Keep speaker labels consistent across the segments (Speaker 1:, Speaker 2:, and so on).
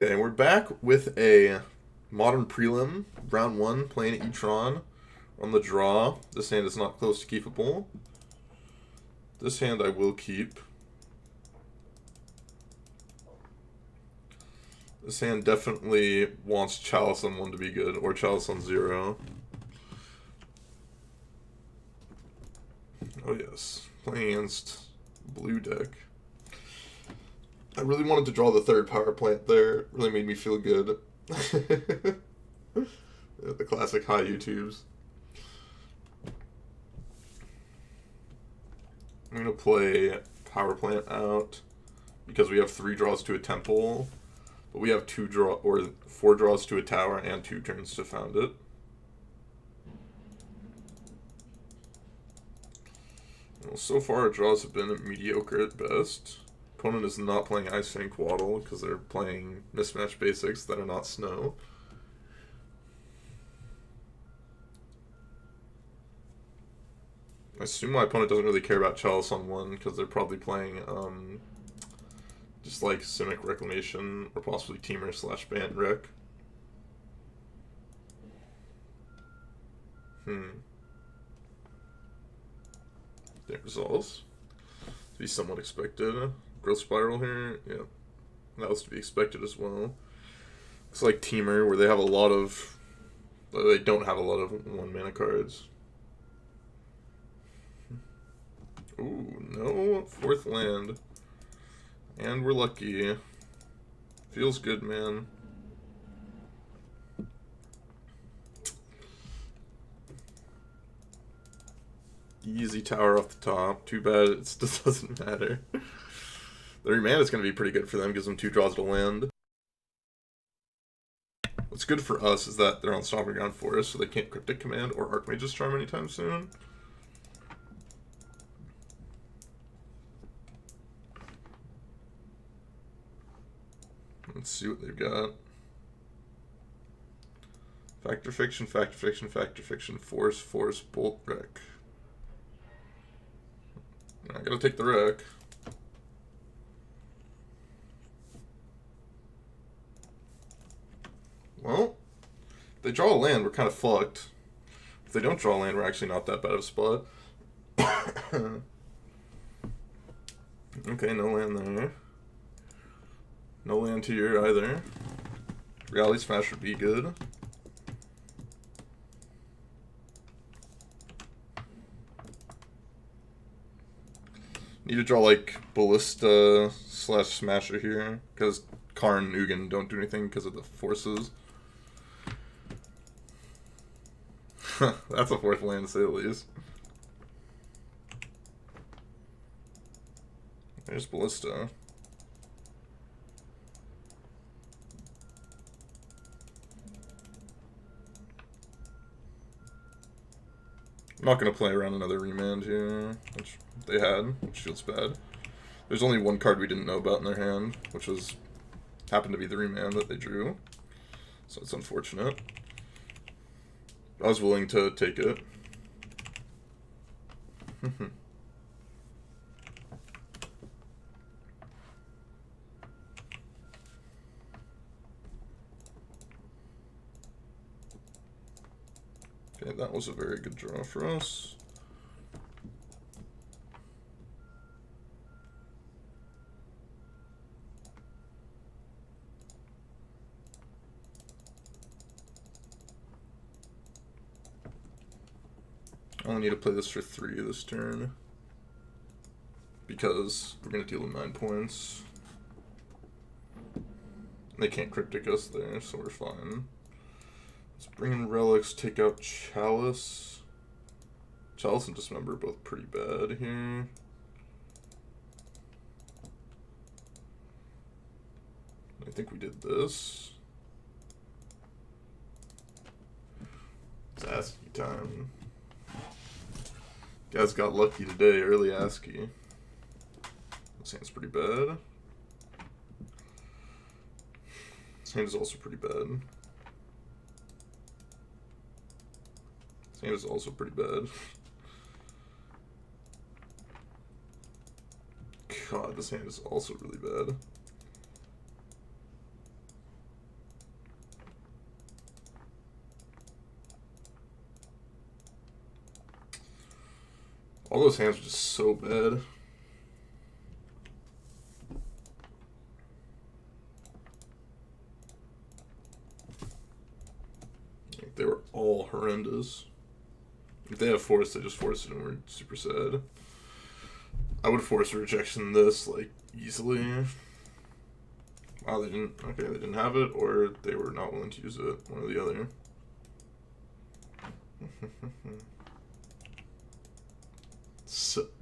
Speaker 1: Okay, we're back with a modern prelim, round one, playing E-Tron on the draw. This hand is not close to keepable. This hand I will keep. This hand definitely wants Chalice on 1 to be good, or Chalice on 0. Oh yes, playing against blue deck. I really wanted to draw the third power plant there. It really made me feel good. The classic high YouTubes. I'm going to play power plant out because we have 3 draws to a temple, but we have 4 draws to a tower and 2 turns to found it. Well, so far our draws have been mediocre at best. Opponent is not playing Ice Fang Waddle because they're playing mismatch basics that are not snow. I assume my opponent doesn't really care about Chalice on 1 because they're probably playing just like Simic Reclamation or possibly Teamer / Bant Rec. That resolves. To be somewhat expected. Growth Spiral here, yeah. That was to be expected as well. It's like Teamer where they have a lot of... They don't have a lot of 1 mana cards. Ooh, no 4th land. And we're lucky. Feels good, man. Easy tower off the top. Too bad it still doesn't matter. The remand is going to be pretty good for them. Gives them 2 draws to land. What's good for us is that they're on Stomping Ground Forest, so they can't Cryptic Command or Archmage's Charm anytime soon. Let's see what they've got. Factor Fiction, Factor Fiction, Factor Fiction, Force, Force, Bolt, Wreck. I gotta take the Wreck. Well, if they draw a land, we're kind of fucked. If they don't draw a land, we're actually not that bad of a spot. Okay, no land there. No land here either. Reality Smash would be good. Need to draw like Ballista / Smasher here, because Karn and Ugin don't do anything because of the forces. That's a 4th land to say the least. There's Ballista. I'm not going to play around another remand here, which they had, which feels bad. There's only 1 card we didn't know about in their hand, which happened to be the remand that they drew. So it's unfortunate. I was willing to take it. Okay, that was a very good draw for us. I only need to play this for 3 this turn, because we're going to deal with 9 points. They can't Cryptic us there, so we're fine. Let's bring in Relics, take out Chalice. Chalice and Dismember are both pretty bad here. I think we did this. It's ASCII time. Guys got lucky today, early ASCII. This hand's pretty bad. This hand is also pretty bad. This hand is also pretty bad. God, this hand is also really bad. All those hands are just so bad. They were all horrendous. If they have force, they just force it and we're super sad. I would force a rejection this, like, easily. Wow, they didn't... Okay, they didn't have it, or they were not willing to use it. One or the other.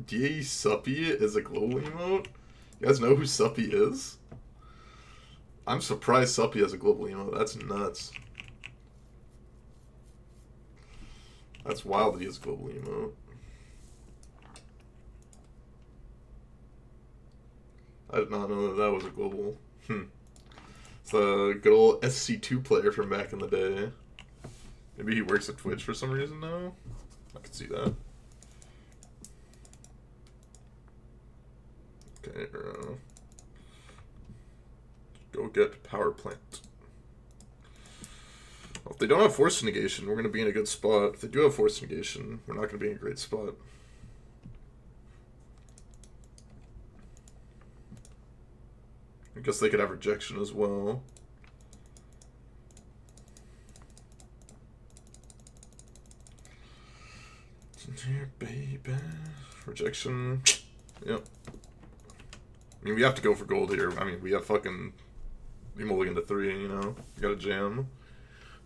Speaker 1: DAE Suppy is a global emote? You guys know who Suppy is? I'm surprised Suppy has a global emote. That's nuts. That's wild that he has a global emote. I did not know that that was a global. It's a good old SC2 player from back in the day. Maybe he works at Twitch for some reason now. I could see that. Okay, go get power plant. Well, if they don't have force negation, we're going to be in a good spot. If they do have force negation, we're not going to be in a great spot. I guess they could have rejection as well. Here, baby. Rejection. Yep. I mean, we have to go for gold here. I mean, we have fucking... We mulligan to 3, you know? We got a jam.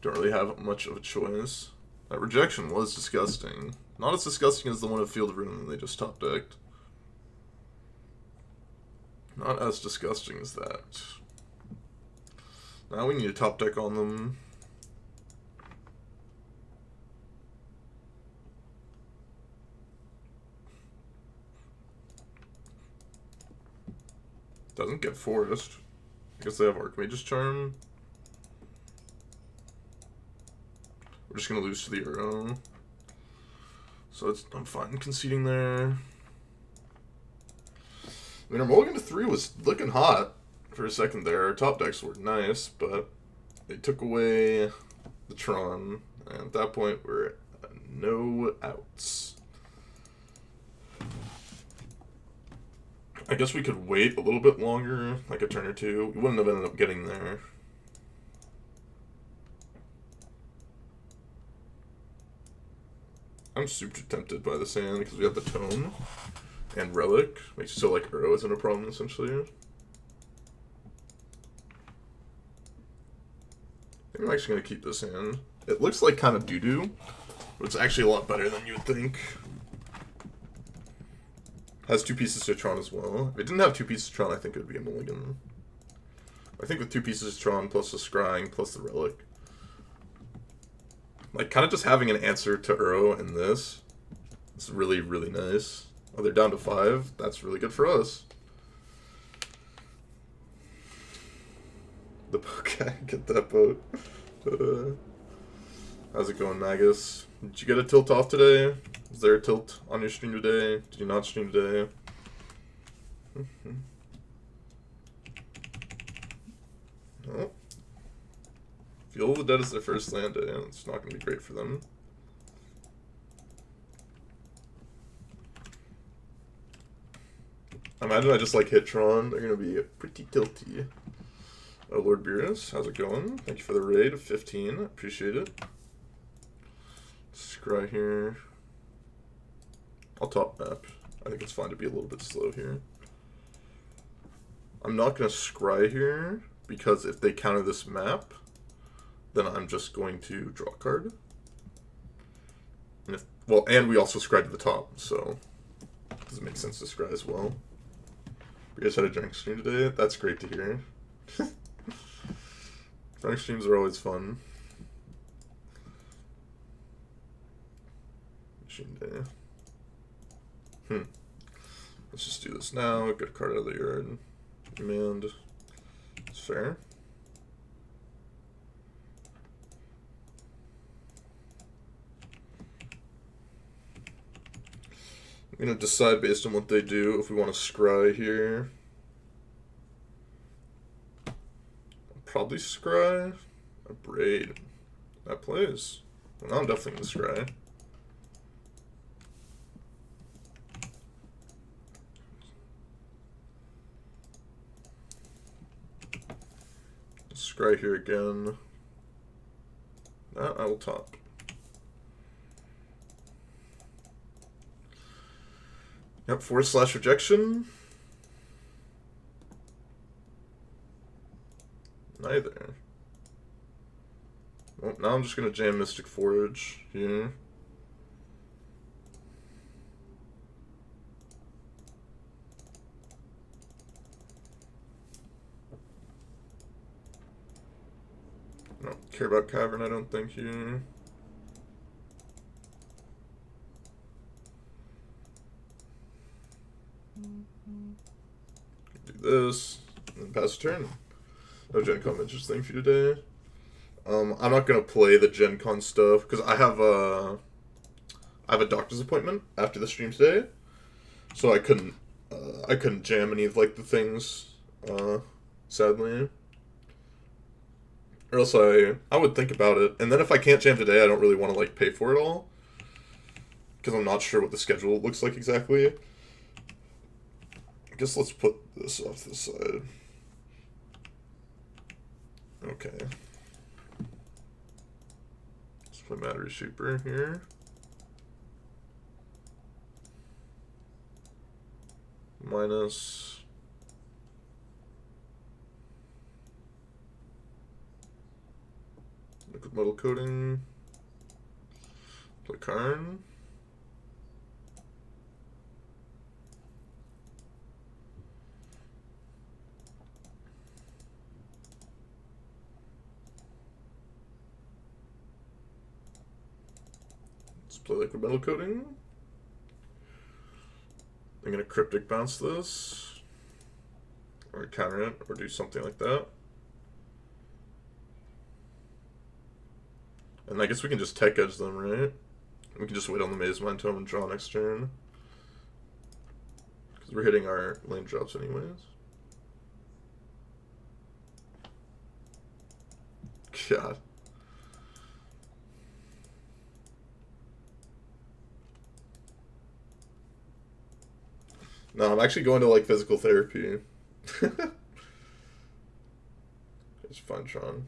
Speaker 1: Don't really have much of a choice. That rejection was disgusting. Not as disgusting as the one of Field of Ruin that they just top decked. Not as disgusting as that. Now we need a top deck on them. Doesn't get forest. I guess they have Archmage's Charm. We're just gonna lose to the arrow. So I'm fine conceding there. I mean, our mulligan to 3 was looking hot for a second there. Our top decks were nice, but they took away the Tron, and at that point we're no outs. I guess we could wait a little bit longer, like a turn or two. We wouldn't have ended up getting there. I'm super tempted by this hand because we have the Tome and Relic. Makes it so like Uro isn't a problem essentially. I think I'm actually going to keep this hand. It looks like kind of doo-doo, but it's actually a lot better than you would think. Has 2 pieces to Tron as well. If it didn't have 2 pieces to Tron, I think it would be a mulligan. I think with 2 pieces to Tron plus the Scrying plus the Relic. Like, kind of just having an answer to Uro in this is really, really nice. Oh, they're down to 5. That's really good for us. Okay, get that boat. How's it going, Magus? Did you get a tilt off today? Is there a tilt on your stream today? Did you not stream today? Oh. Field of the Dead is their first land day, and it's not going to be great for them. I imagine I just like hit Tron. They're going to be pretty tilty. Oh, Lord Beerus, how's it going? Thank you for the raid of 15. Appreciate it. Scry here. I'll top map. I think it's fine to be a little bit slow here. I'm not going to scry here, because if they counter this map, then I'm just going to draw a card. And if, well, and we also scry to the top, so does it make sense to scry as well? You guys had a drink stream today? That's great to hear. Drunk streams are always fun. Stream day. Let's just do this now. Get a card out of the yard. Demand. It's fair. I'm going to decide based on what they do if we want to scry here. I'll probably scry a braid. That plays. Well, I'm definitely going to scry. Scry here again. I will top. Yep, / rejection. Neither. Well, now I'm just gonna jam Mystic Forge here. I don't care about Cavern, I don't think, here. Do this, and then pass a turn. No Gen Con interesting for you today. I'm not gonna play the Gen Con stuff because I have a doctor's appointment after the stream today, so I couldn't jam any of like the things, sadly. Or else I would think about it, and then if I can't jam today, I don't really want to like pay for it all because I'm not sure what the schedule looks like exactly. I guess let's put this off the side. Okay. Let's play Matter Super here. Minus. Liquid Metal Coating. Play Karn. Let's play Liquid Metal Coating. I'm gonna Cryptic Bounce this. Or counter it, or do something like that. And I guess we can just Tech Edge them, right? We can just wait on the Maze Mind Tome and draw next turn. Because we're hitting our lane drops anyways. God. No, I'm actually going to like physical therapy. It's fun, Tron.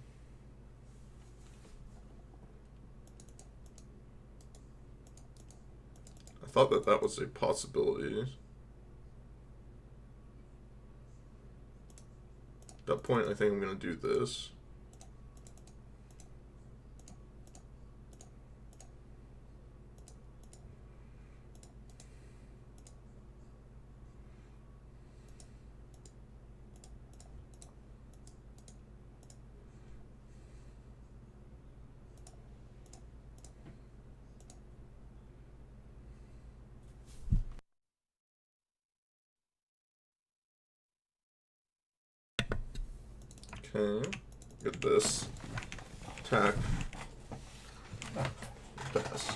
Speaker 1: I thought that was a possibility. At that point, I think I'm going to do this. Okay, get this. Attack. Pass.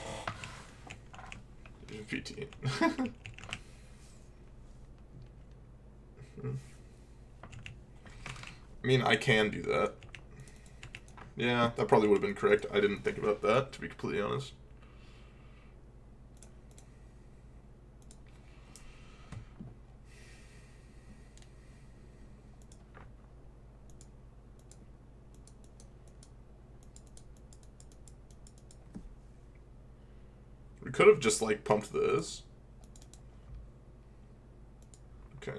Speaker 1: PT. I mean, I can do that. Yeah, that probably would have been correct. I didn't think about that, to be completely honest. We could have just, like, pumped this. Okay.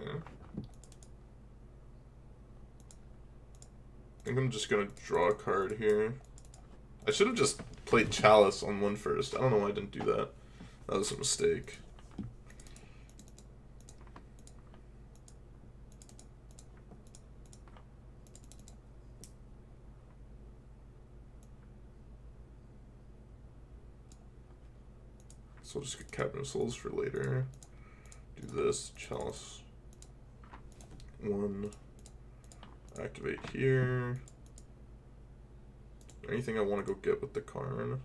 Speaker 1: I think I'm just gonna draw a card here. I should have just played Chalice on one first. I don't know why I didn't do that. That was a mistake. So I'll just get Cabinet of Souls for later. Do this, Chalice. 1. Activate here. Anything I want to go get with the Karn?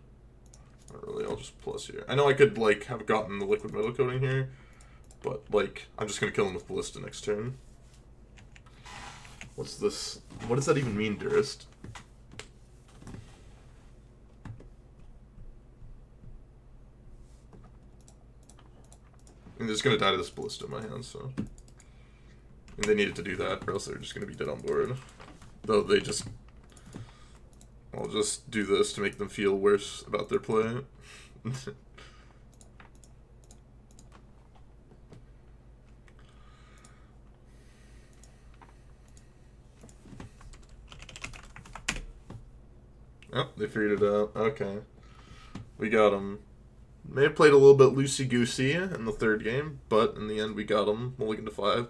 Speaker 1: Not really, I'll just plus here. I know I could, like, have gotten the Liquid Metal Coating here, but, like, I'm just gonna kill him with Ballista next turn. What's this? What does that even mean, Durst? And they're just gonna die to this Ballista in my hand, so. And they needed to do that, or else they're just gonna be dead on board. Though they just I'll just do this to make them feel worse about their play. Oh, they figured it out. Okay. We got them. May have played a little bit loosey-goosey in the third game, but in the end we got them. Mulligan to 5.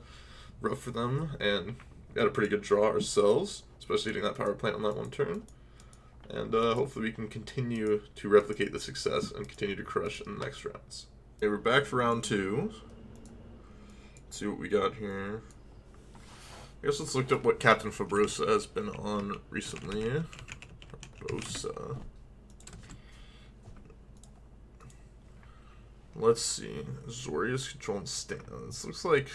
Speaker 1: Rough for them, and we had a pretty good draw ourselves, especially hitting that power plant on that one turn. And hopefully we can continue to replicate the success and continue to crush in the next rounds. Okay, we're back for round 2. Let's see what we got here. I guess let's look up what Captain Fabrosa has been on recently. Fabrosa. Let's see. Zorius control and stand. This looks like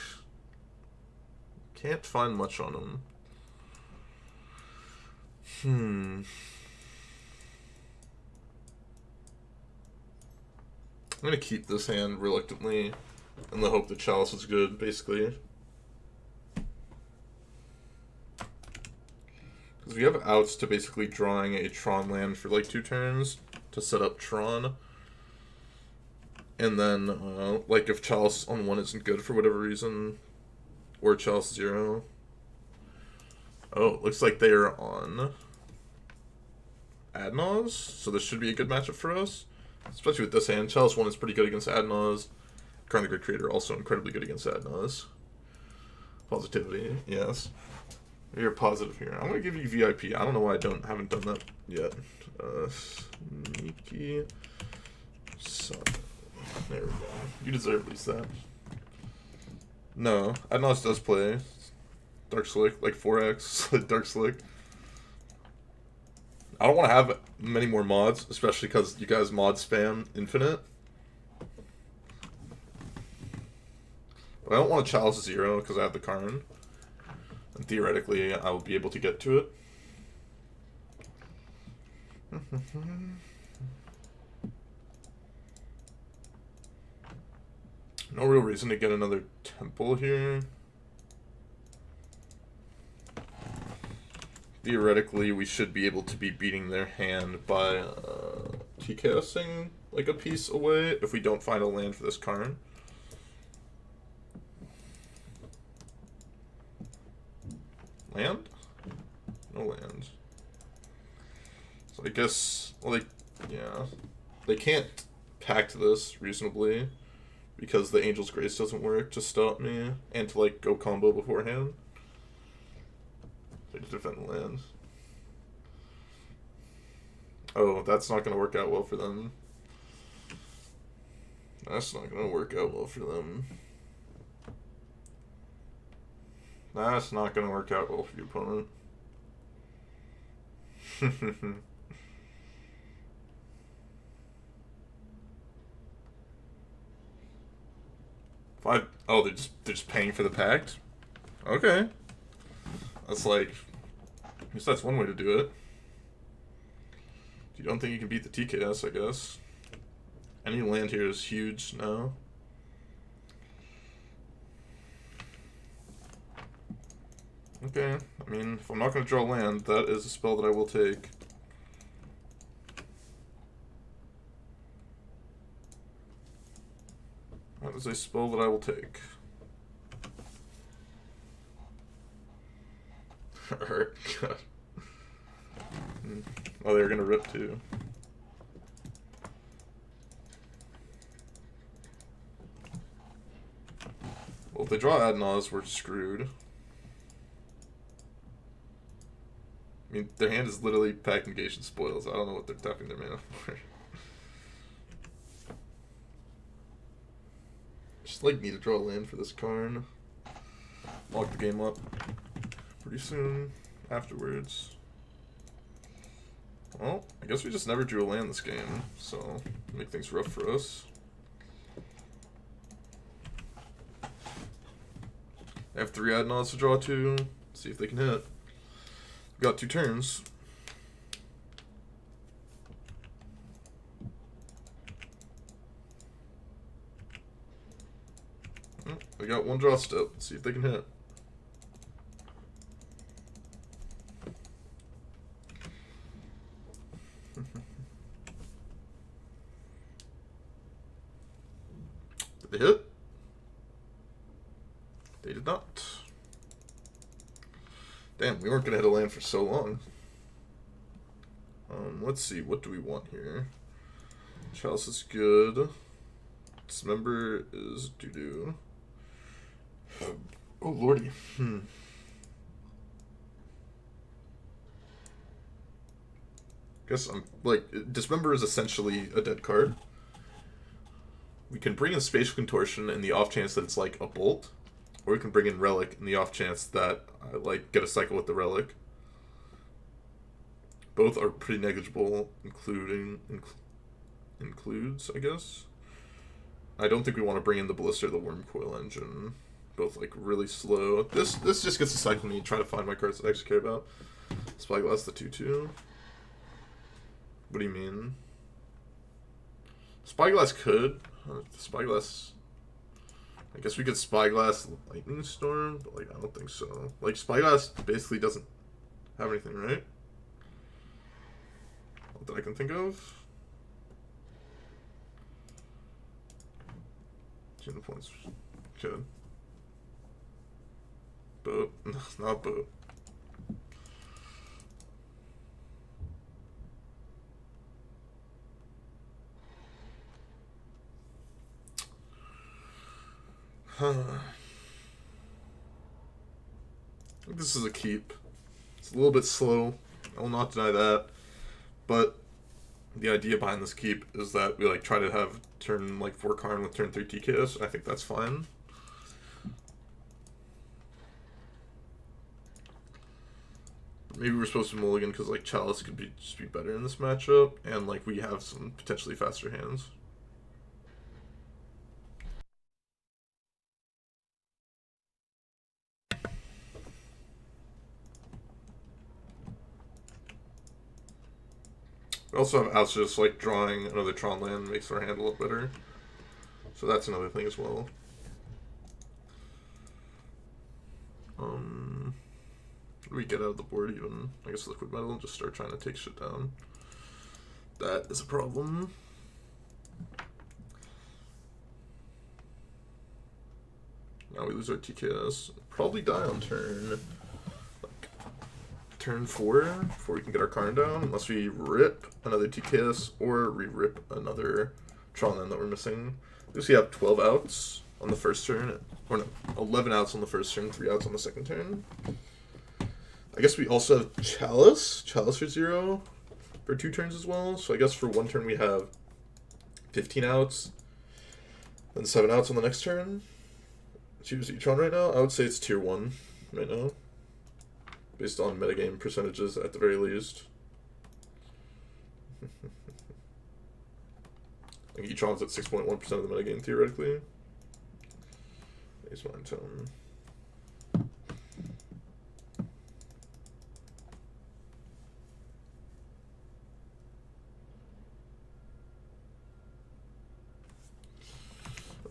Speaker 1: can't find much on him. I'm gonna keep this hand reluctantly in the hope that Chalice is good, basically. Because we have outs to basically drawing a Tron land for like 2 turns to set up Tron. And then, like if Chalice on 1 isn't good for whatever reason, or Chalice 0. Oh, it looks like they are on Ad Nauseam, so this should be a good matchup for us. Especially with this hand. Chalice 1 is pretty good against Ad Nauseam. Karn the Great Creator also incredibly good against Ad Nauseam. Positivity, yes. You're positive here. I'm gonna give you VIP. I don't know why I haven't done that yet. Sneaky. So, there we go. You deserve at least that. No, Ad Nauseam does play Dark Slick, like 4x Dark Slick. I don't want to have many more mods, especially because you guys mod spam infinite. But I don't want to Chalice 0 because I have the Karn. And theoretically, I will be able to get to it. No real reason to get another temple here. Theoretically, we should be able to be beating their hand by TKSing like a piece away if we don't find a land for this Karn. Land? No land. So I guess, well, they can't pact this reasonably because the Angel's Grace doesn't work to stop me and to like go combo beforehand. They defend the land. Oh, that's not going to work out well for them. That's not going to work out well for them. That's not going to work out well for the opponent. 5. Oh, they're just paying for the pact? Okay. That's like, I guess that's one way to do it. If you don't think you can beat the TKS, I guess. Any land here is huge now. Okay, I mean, if I'm not going to draw land, that is a spell that I will take. That is a spell that I will take. Alright, God. Oh, they're gonna rip too. Well, if they draw Ad Nauseam, we're screwed. I mean, their hand is literally packed negation spoils. I don't know what they're tapping their mana for. Just like need to draw a land for this Karn. Lock the game up pretty soon afterwards. Well, I guess we just never drew a land this game, so make things rough for us. I have 3 Ad Nauseam to draw to. See if they can hit. We've got 2 turns. We got 1 draw step. Let's see if they can hit. Did they hit? They did not. Damn, we weren't going to hit a land for so long. Let's see, what do we want here? Chalice is good. Dismember is doo-doo. Oh, lordy. Guess I'm, like, Dismember is essentially a dead card. We can bring in Spatial Contortion in the off chance that it's, like, a bolt. Or we can bring in Relic in the off chance that I, like, get a cycle with the Relic. Both are pretty negligible, includes, I guess. I don't think we want to bring in the Ballista or the Wormcoil Engine. Both, like, really slow. This just gets a cycle me, try to find my cards that I actually care about. Spyglass, the 2/2. What do you mean? Spyglass could. Spyglass... I guess we could Spyglass Lightning Storm, but, like, I don't think so. Like, Spyglass basically doesn't have anything, right? Not that I can think of. 2 points. Could. Boat. No, not boat. I think this is a keep. It's a little bit slow. I will not deny that. But the idea behind this keep is that we like try to have turn like 4 Karn with turn 3 TKS. I think that's fine. Maybe we're supposed to mulligan because like Chalice could just be better in this matchup, and like we have some potentially faster hands. We also have outs just like drawing another Tron land makes our hand a lot better. So that's another thing as well. What do we get out of the board even? I guess liquid metal and just start trying to take shit down. That is a problem. Now we lose our TKS. Probably die on turn. Turn 4 before we can get our Karn down, unless we rip another TKS or re-rip another Tron land that we're missing. I guess we have 12 outs on the first turn, or no, 11 outs on the first turn, 3 outs on the second turn. I guess we also have Chalice for 0 for 2 turns as well. So I guess for 1 turn we have 15 outs, then 7 outs on the next turn. Choose each one right now. I would say it's tier 1 right now, based on metagame percentages at the very least. I think each one's at 6.1% of the metagame theoretically. Base Mind Tome.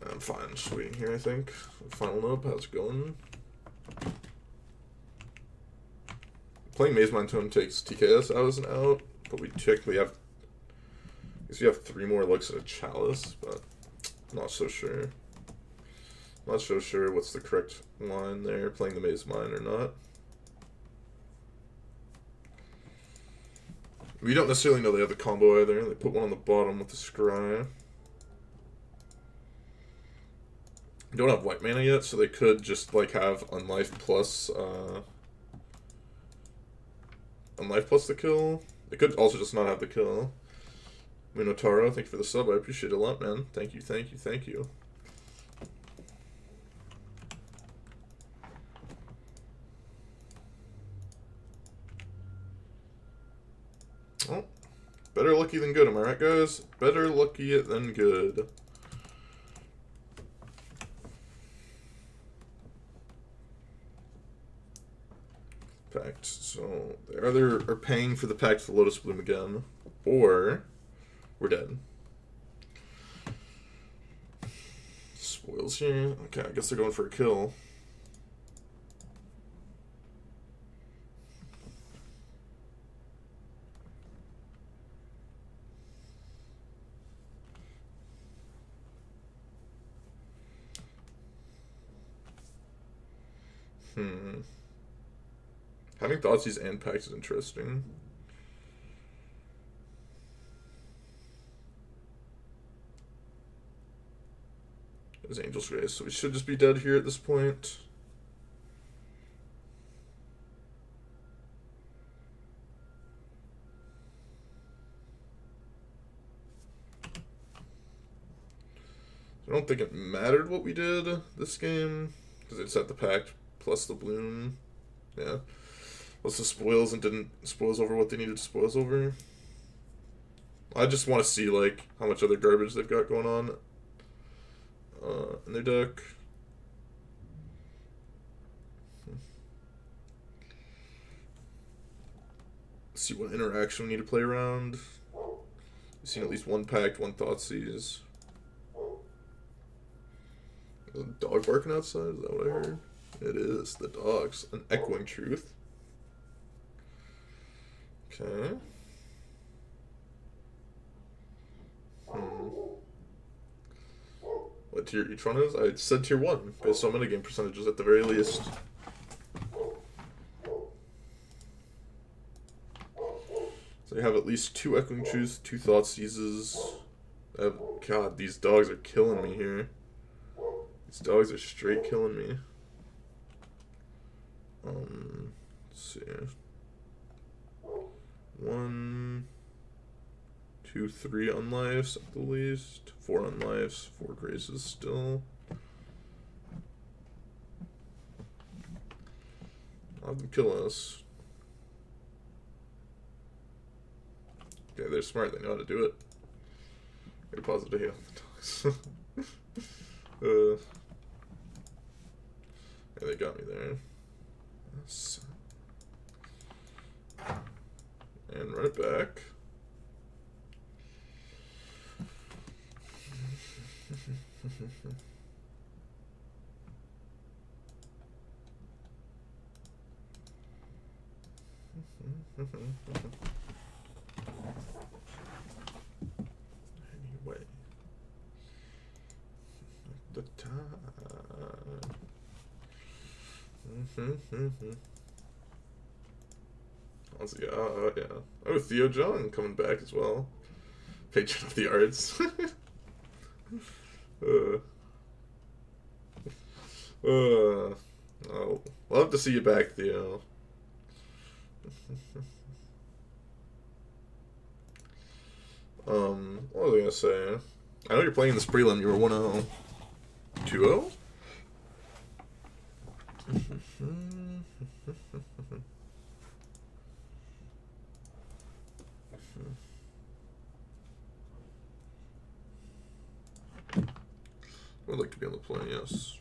Speaker 1: I'm fine, just waiting here, I think. Final note, how's it going? Playing Maze Mind Tome takes TKS out as an out, but we technically have... I guess we have 3 more looks at a Chalice, but I'm not so sure. Not so sure what's the correct line there, playing the Maze Mind or not. We don't necessarily know they have the combo either. They put one on the bottom with the Scry. We don't have white mana yet, so they could just like have Unlife plus the kill. They could also just not have the kill. Minotauro, thank you for the sub. I appreciate it a lot, man. Thank you, thank you, thank you. Oh, better lucky than good, am I right, guys? Better lucky than good. Pact. So they either are paying for the Pact for Lotus Bloom again, or we're dead. Spoils here. Okay, I guess they're going for a kill. Having Thoughtseize and Pact is interesting. There's Angel's Grace, so we should just be dead here at this point. I don't think it mattered what we did this game, because it set the Pact plus the Bloom. Yeah. Plus the spoils and didn't spoils over what they needed to spoils over. I just want to see, like, how much other garbage they've got going on in their deck. See what interaction we need to play around. We've seen at least one Pact, one Thoughtseize. Is a dog barking outside? Is that what I heard? It is. The dogs. An Echoing Truth. Okay. What tier each one is? I said tier 1, based on metagame percentages at the very least. So you have at least 2 Echoing Truths, 2 Thoughtseizes. God, these dogs are killing me here. These dogs are straight killing me. Let's see. 1, 2, 3 unlives at the least. 4 unlives, 4 graces still. I'll have them kill us. Okay, they're smart, they know how to do it. Very positive heal the dogs. Yeah, they got me there. Yes. And run it back. Anyway, the time. Honestly, yeah. Oh, Theo John coming back as well. Patron of the arts. Oh, love to see you back, Theo. What was I gonna say? I know you're playing this prelim. You were 1-0. 2-0? I would like to be on the plane, yes.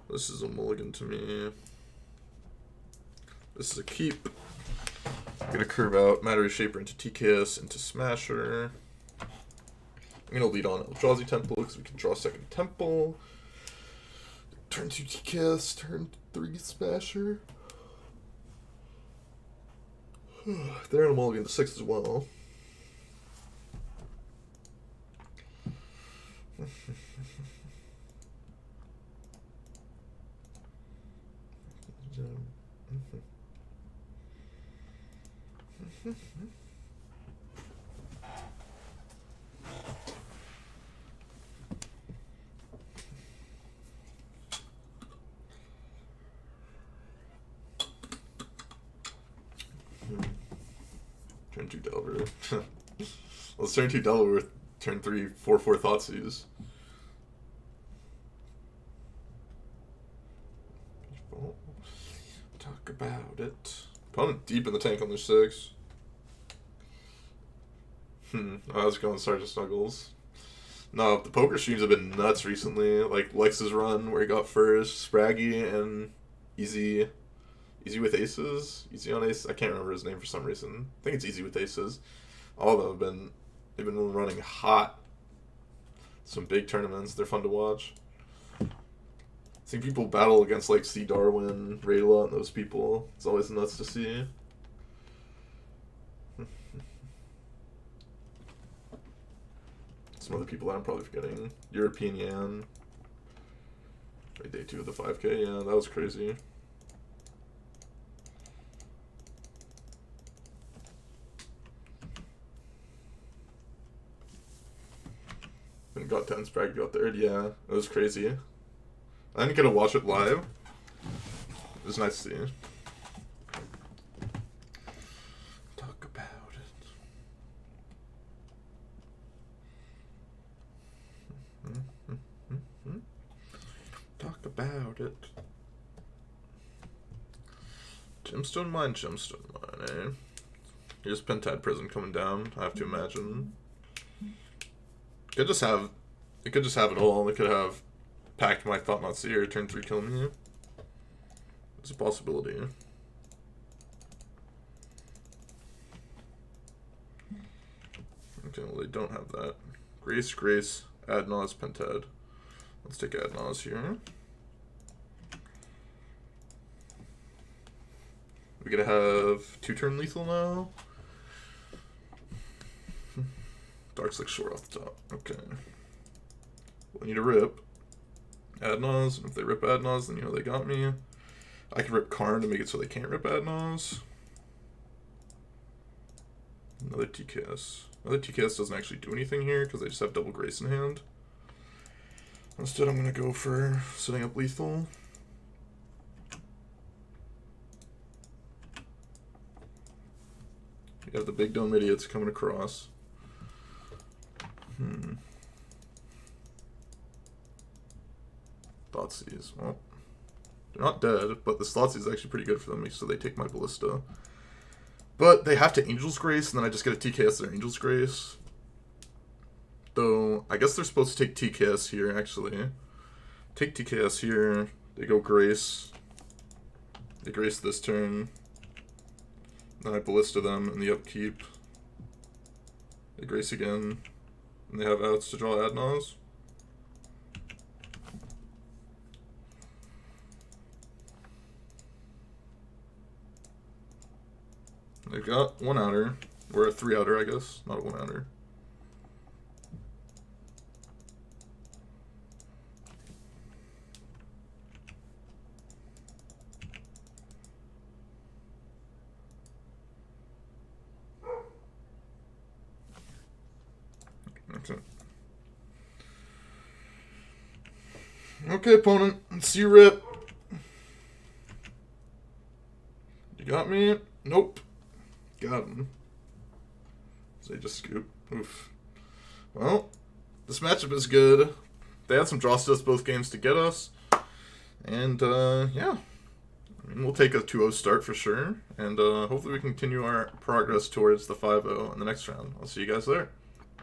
Speaker 1: This is a mulligan to me. This is a keep. I'm gonna curve out Matter Shaper into TKS into Smasher. I'm gonna lead on Eldrazi Temple because we can draw second Temple. Turn 2 TKS, turn 3 Smasher. They're in a mulligan to 6 as well. Turn 2 Delver. Let's turn 2 Delver with turn 3 4/4 Thoughtseize. Talk about it. Opponent deep in the tank on their 6. Oh, how's it going, Sergeant Snuggles? No, the poker streams have been nuts recently. Like Lex's run where he got first, Spraggy, and Easy with Aces. Easy on Aces. I can't remember his name for some reason. I think it's Easy with Aces. All of them they've been running hot. Some big tournaments. They're fun to watch. Seeing people battle against like C. Darwin, Raylot, and those people. It's always nuts to see. Some other people that I'm probably forgetting. European Yan. Wait, day 2 of the 5K? Yeah, that was crazy. And got 10th, Bragg got 3rd. Yeah, it was crazy. I didn't get to watch it live. It was nice to see. Talk about it. Talk about it. Gemstone mine, eh? Here's Pentad Prison coming down, I have to imagine. It could just have it all. It could have packed my Thought Not Seer, turn 3 kill me. It's a possibility. Okay, well they don't have that. Grace, Ad Nauseam, Pentad. Let's take Ad Nauseam here. We gotta have 2-turn lethal now. Dark's like short off the top. Okay. We need to rip Ad Nauseam. If they rip Ad Nauseam, then you know they got me. I can rip Karn to make it so they can't rip Ad Nauseam. Another TKS. Another TKS doesn't actually do anything here because they just have double Grace in hand. Instead, I'm going to go for setting up lethal. We have the big dome idiots coming across. Thoughtseize. Well, they're not dead, but this Thoughtseize is actually pretty good for them, so they take my Ballista. But they have to Angel's Grace, and then I just get a TKS their Angel's Grace. Though, I guess they're supposed to take TKS here, actually. Take TKS here. They go Grace. They Grace this turn. Then I Ballista them in the upkeep. They Grace again. And they have outs to draw Ad Nauseam. They've got 1 outer. Or a 3 outer, I guess. Not a 1 outer. Okay. Okay, opponent. Let's see you rip. You got me? Nope. Got him. So they just scoop. Oof. Well, this matchup is good. They had some draw steals both games to get us. And, yeah. I mean, we'll take a 2-0 start for sure. And hopefully we continue our progress towards the 5-0 in the next round. I'll see you guys there.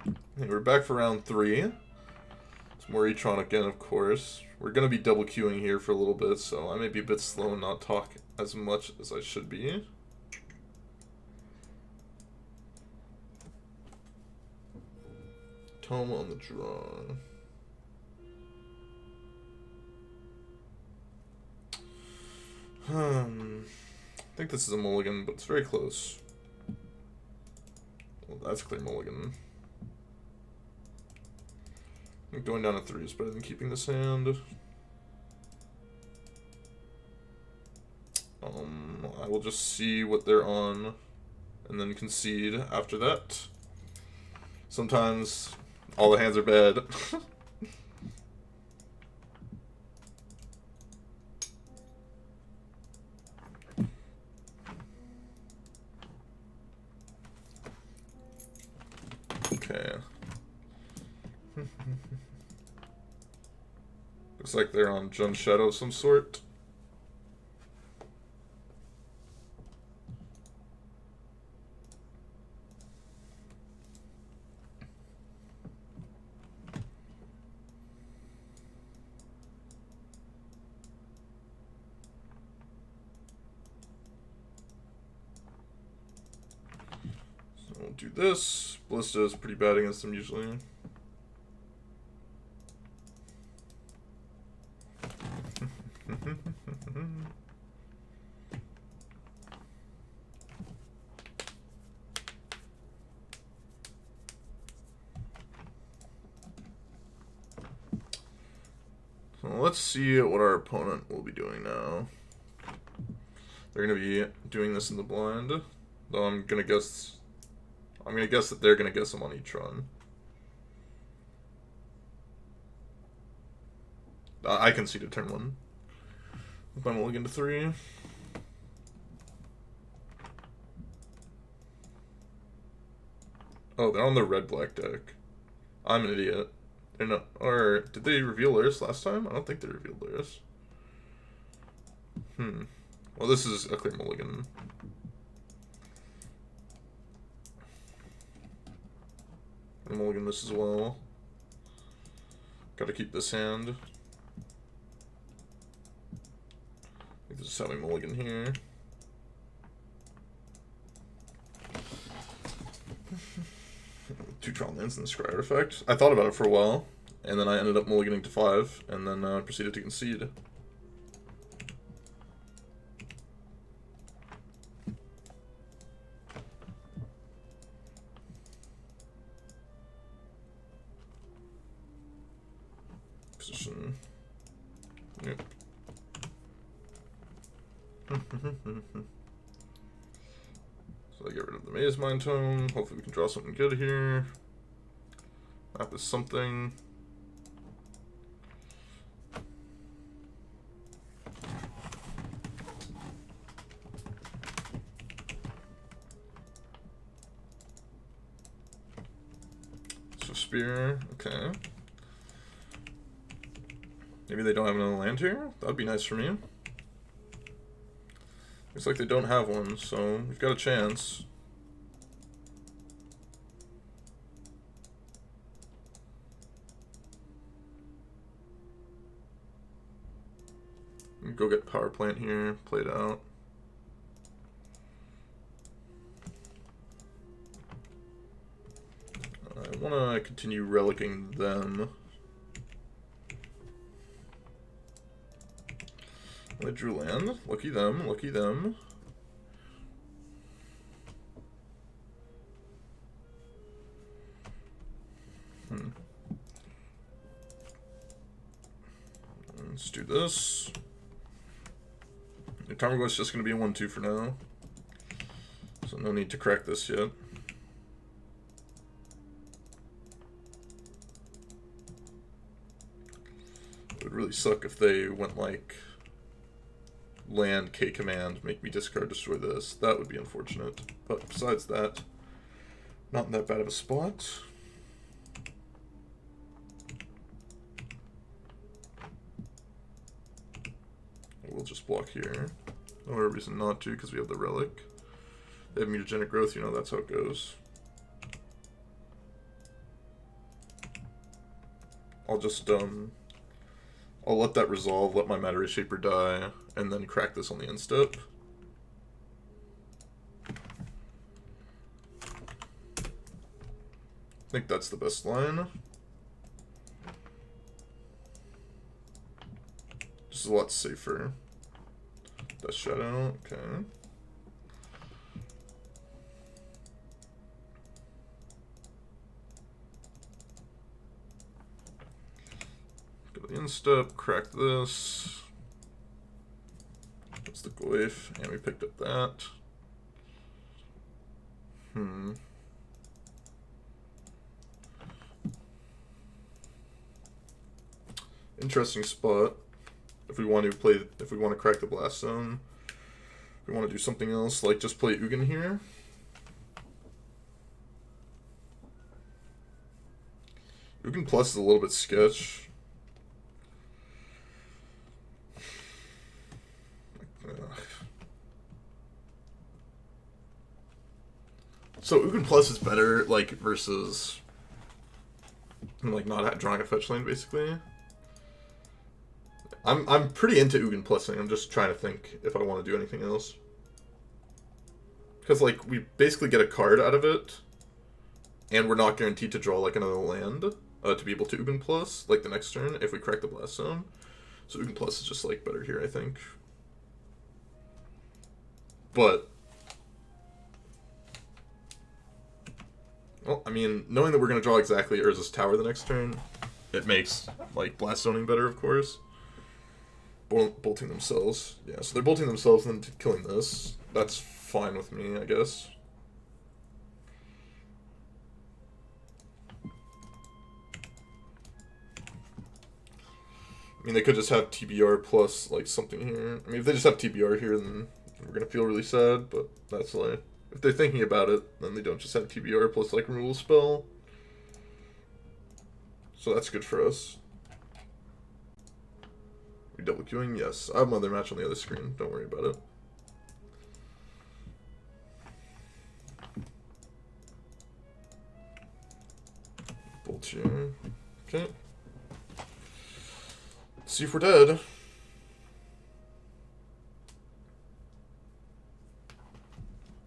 Speaker 1: Okay, we're back for round 3. It's more E-Tron again, of course. We're going to be double queuing here for a little bit, so I may be a bit slow and not talk as much as I should be. Tome on the draw. I think this is a mulligan, but it's very close. Well, that's a clear mulligan. I think going down to 3 is better than keeping this hand. I will just see what they're on and then concede after that. Sometimes all the hands are bad. Okay. Looks like they're on Grixis Shadow of some sort. So we'll do this. Ballista is pretty bad against them usually. So let's see what our opponent will be doing now. They're gonna be doing this in the blind, though I'm gonna guess that they're gonna guess them on each run. I conceded turn 1. With my mulligan to 3. Oh, they're on the red-black deck. I'm an idiot. They're not. Or did they reveal theirs last time? I don't think they revealed theirs. Well, this is a clear mulligan. I'm mulligan this as well. Gotta keep this hand. I think this is having mulligan here. Two Tron lands and the Scry artifact. I thought about it for a while, and then I ended up mulliganing to 5, and then proceeded to concede. Position. Yep. So I get rid of the Maze Mind Tome. Hopefully we can draw something good here. Map is something. So Spear, okay. Maybe they don't have another land here? That'd be nice for me. Looks like they don't have one, so we've got a chance. Go get power plant here, play it out. I want to continue relicking them. I drew land. Lucky them, lucky them. Let's do this. The Tarmogoyf is just going to be a 1-2 for now. So no need to crack this yet. It would really suck if they went like land, K command, make me discard, destroy this. That would be unfortunate. But besides that, not in that bad of a spot. We'll just block here. No reason not to, because we have the relic. They have mutagenic growth, you know, that's how it goes. I'll just, I'll let that resolve, let my Matter Reshaper die, and then crack this on the end step. I think that's the best line. This is a lot safer. Death Shadow, okay. Go to the end step, crack this. That's the Goyf, and we picked up that. Interesting spot. If we want to crack the Blast Zone, if we want to do something else, like just play Ugin here. Ugin Plus is a little bit sketch. So Ugin Plus is better, like, versus like not drawing a fetch lane, basically. I'm pretty into Ugin Plusing. I'm just trying to think if I want to do anything else. Because, like, we basically get a card out of it, and we're not guaranteed to draw, like, another land to be able to Ugin Plus, like, the next turn, if we crack the Blast Zone. So Ugin Plus is just, like, better here, I think. But, well, I mean, knowing that we're going to draw exactly Urza's Tower the next turn, it makes, like, Blast Zoning better, of course. bolting themselves. Yeah, so they're bolting themselves and then killing this. That's fine with me, I guess. I mean, they could just have TBR plus, like, something here. I mean, if they just have TBR here, then we're gonna feel really sad, but that's like... If they're thinking about it, then they don't just have TBR plus, like, removal spell. So that's good for us. We double queuing? Yes. I have another match on the other screen. Don't worry about it. Bolt here. Okay. See if we're dead.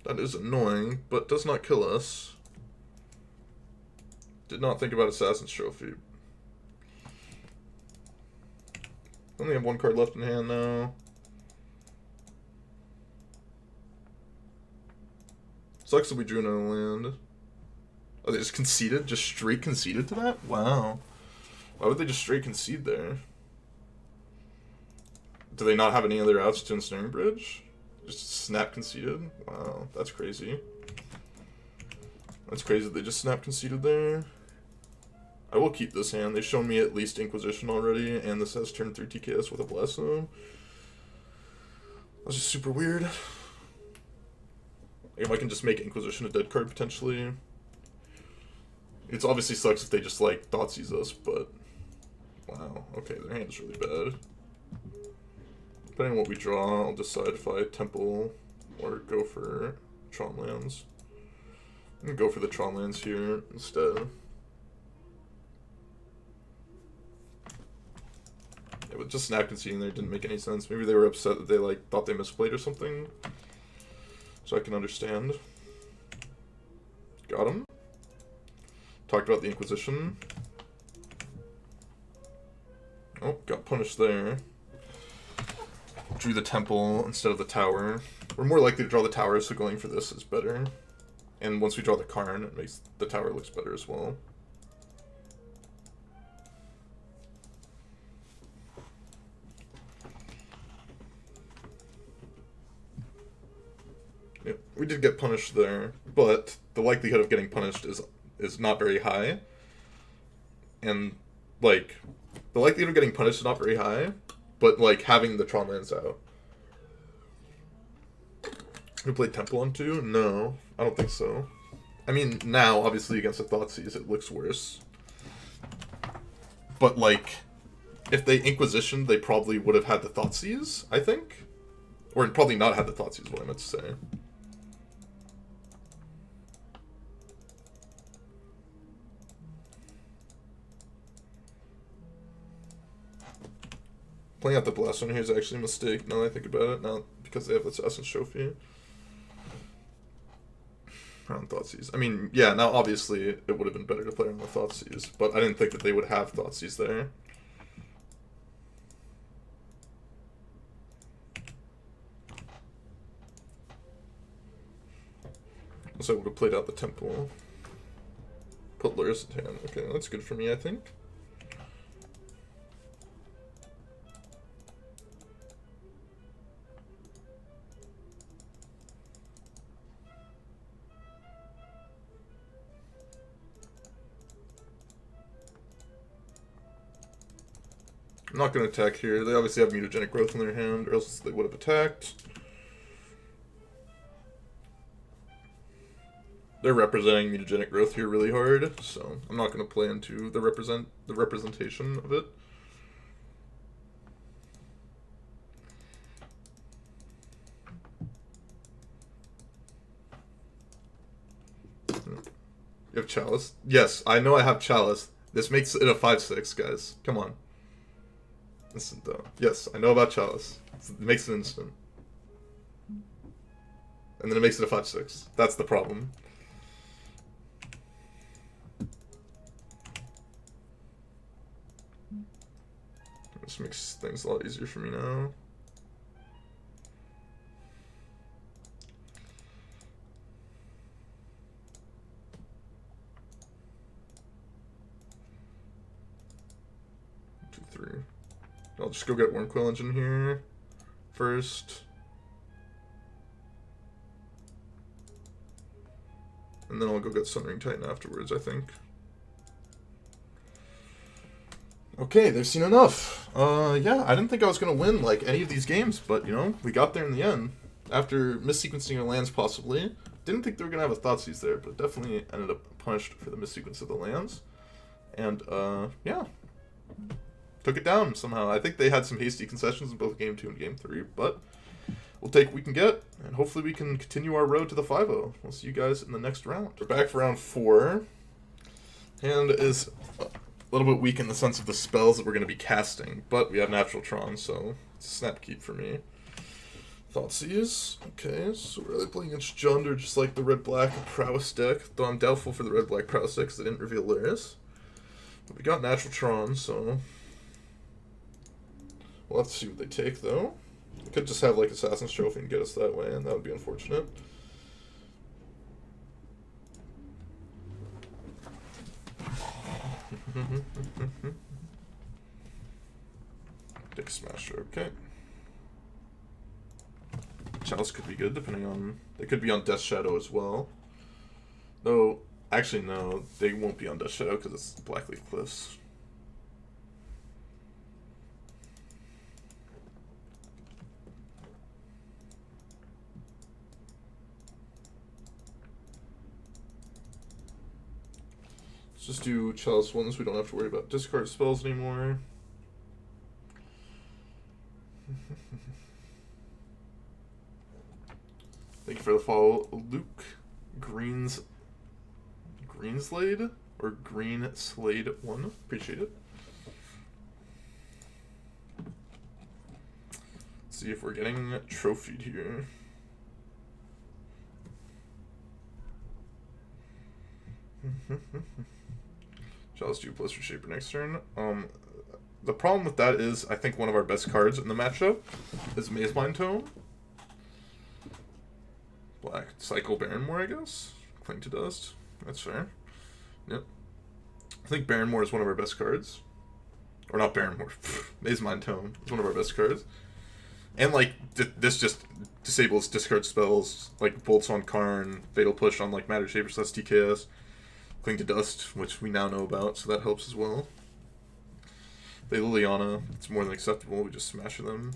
Speaker 1: That is annoying, but does not kill us. Did not think about Assassin's Trophy. Only have one card left in hand now. Sucks that we drew another land. Oh, they just conceded? Just straight conceded to that? Wow. Why would they just straight concede there? Do they not have any other outs to Ensnaring Bridge? Just snap conceded? Wow, that's crazy. That's crazy that they just snap conceded there. I will keep this hand. They've shown me at least Inquisition already, and this has turn 3 TKS with a Blossom. That's just super weird. If I can just make Inquisition a dead card, potentially. It obviously sucks if they just, like, Thoughtseize us, but... Wow, okay, their hand is really bad. Depending on what we draw, I'll decide if I Temple or go for Tron lands. I'm gonna go for the Tron lands here instead. Yeah, but just snap conceding there didn't make any sense. Maybe they were upset that they like thought they misplayed or something. So I can understand. Got him. Talked about the Inquisition. Oh, got punished there. Drew the Temple instead of the Tower. We're more likely to draw the Tower, so going for this is better. And once we draw the Karn, it makes the Tower looks better as well. Yep, we did get punished there, but the likelihood of getting punished is not very high. And, like, the likelihood of getting punished is not very high, but, like, having the Tron lands out. Who played Temple on 2? No, I don't think so. I mean, now, obviously, against the Thoughtseize, it looks worse. But, like, if they Inquisitioned, they probably would have had the Thoughtseize, I think. Or probably not had the Thoughtseize, what I meant to say. Playing out the Blast one here is actually a mistake, now that I think about it. Not because they have the Assassin's Trophy. Around Thoughtseize. I mean, yeah, now obviously it would have been better to play on the Thoughtseize, but I didn't think that they would have Thoughtseize there. So I would have played out the Temple. Put Luris in hand. Okay, that's good for me, I think. I'm not going to attack here. They obviously have Mutagenic Growth in their hand, or else they would have attacked. They're representing Mutagenic Growth here really hard, so I'm not going to play into the representation of it. You have Chalice? Yes, I know I have Chalice. This makes it a 5/6, guys. Come on. Instant though. Yes, I know about Chalice. It makes it instant. And then it makes it a 5/6. That's the problem. This makes things a lot easier for me now. Two, three. I'll just go get Wormcoil Engine here first. And then I'll go get Sundering Titan afterwards, I think. Okay, they've seen enough. Yeah, I didn't think I was going to win, like, any of these games, but, you know, we got there in the end. After missequencing our lands, possibly. Didn't think they were going to have a Thoughtseize there, but definitely ended up punished for the missequence of the lands. And, yeah. Took it down somehow. I think they had some hasty concessions in both Game 2 and Game 3, but we'll take what we can get, and hopefully we can continue our road to the 5-0. We'll see you guys in the next round. We're back for round 4. Hand is a little bit weak in the sense of the spells that we're going to be casting, but we have Natural Tron, so it's a snap keep for me. Thoughtseize. Okay, so we're really playing against Jonder, just like the red-black prowess deck, though I'm doubtful for the red-black prowess deck because they didn't reveal Lyris. But we got Natural Tron, so we'll have to see what they take, though. We could just have, like, Assassin's Trophy and get us that way, and that would be unfortunate. Dick Smasher, okay. Chalice could be good, depending on... They could be on Death Shadow as well. Though, actually, no, they won't be on Death Shadow because it's Blackleaf Cliffs. Let's just do Chalice ones. We don't have to worry about discard spells anymore. Thank you for the follow, Luke Greenslade or Greenslade 1. Appreciate it. Let's see if we're getting trophied here. Chalice 2 plus Reshaper next turn. The problem with that is I think one of our best cards in the matchup is Mazemind Tome. Black Cycle Baronmoor, I guess. Cling to Dust. That's fair. Yep. I think Baronmoor is one of our best cards. Or not Baronmoor. Mazemind Tome is one of our best cards. And, like, this just disables discard spells, like Bolts on Karn, Fatal Push on, like, Matter Shaper, so that's TKS. Cling to Dust, which we now know about, so that helps as well. They Liliana, it's more than acceptable, we just smash them.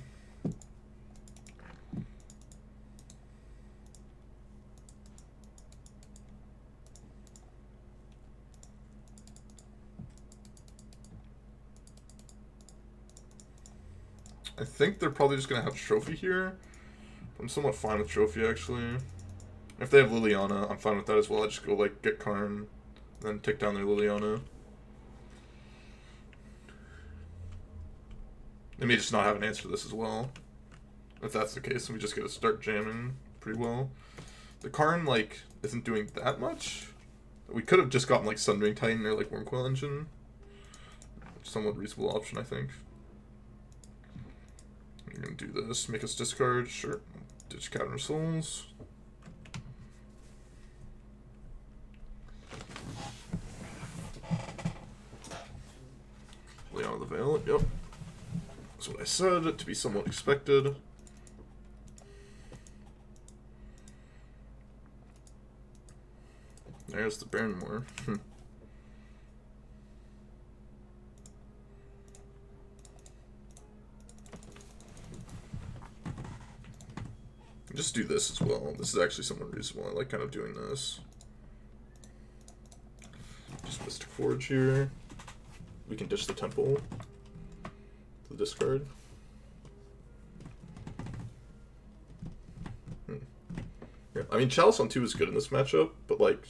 Speaker 1: I think they're probably just going to have Trophy here. I'm somewhat fine with Trophy, actually. If they have Liliana, I'm fine with that as well. I just go, like, get Karn, then take down their Liliana. They may just not have an answer to this as well. If that's the case, then we just get to start jamming pretty well. The Karn, like, isn't doing that much. We could have just gotten, like, Sundering Titan or, like, Wormcoil Engine. Somewhat reasonable option, I think. You're gonna do this, make us discard, sure. Ditch Cavern of Souls. Leon of the Veil, yep. That's what I said, to be somewhat expected. There's the Baronmoor. Just do this as well. This is actually somewhat reasonable. I like kind of doing this. Just Mystic Forge here. We can dish the Temple to the discard. Yeah, I mean, Chalice on 2 is good in this matchup, but like,